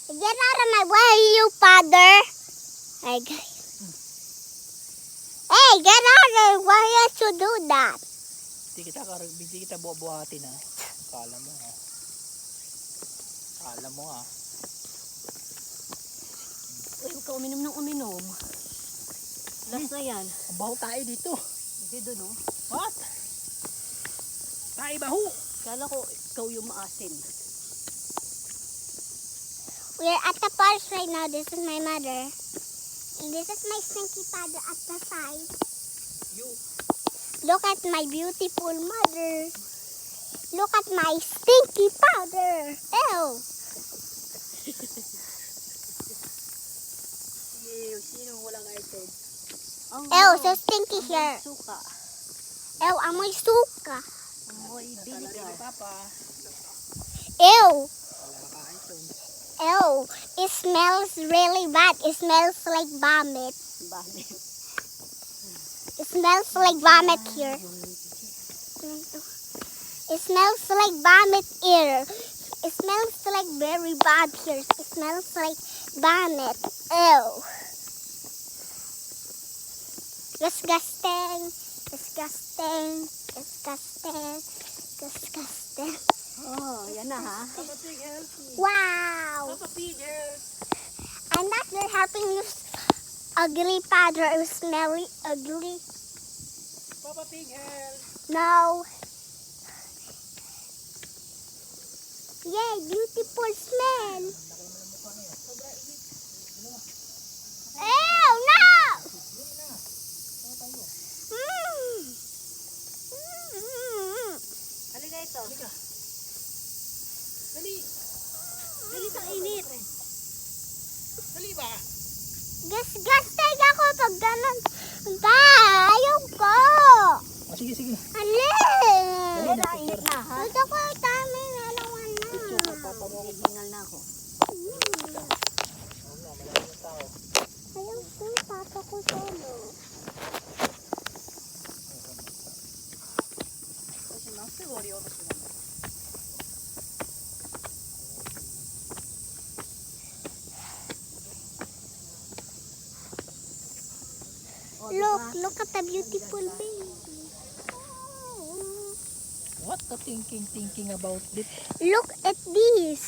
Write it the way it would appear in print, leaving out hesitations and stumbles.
Get out of my way, you father. Hey, hey, get out of the way. You should do that. Hindi kita buhatin ha. Kala mo ha. Kala mo ha. Uy, huwag ka uminom ng uminom. Last na yan. Ang baho tayo dito. Hindi doon, oh. What? Tayo baho. Kala ko ikaw yung maasim. We're at the forest right now. This is my mother. And this is my stinky father at the side. You. Look at my beautiful mother. Look at my stinky father. Ew. Sino walang item? Ew, so stinky here. Suka. Ew, amoy suka. Amoy vinegar. Papa. Ew. Wala ka item. Ew. It smells really bad. It smells like vomit. Bakit? It smells like vomit here. It smells like vomit here. It smells like very bad here. It smells like vomit. Ew. Disgusting. Disgusting. Disgusting. Disgusting. Oh, yan na ha. Papa Pig, help me. Wow. Papa Pig, help. I'm not there helping you, ugly father. It was smelly, ugly. Papa Pig, help. No. Yay, beautiful smell. Ew, no! Mm. Mm. Halika ito. Dali. Dali sa init. Dali ba? Disgusting ako pag ganun. Ba, ayaw ko. Oh, sige, sige. Alin? Dali na, init na ha. Gusto ko tama na naman na. Hihingal na ako. Ayaw ko, papa ko solo. Oh, Look at the beautiful baby. What the thinking about this? Look at this.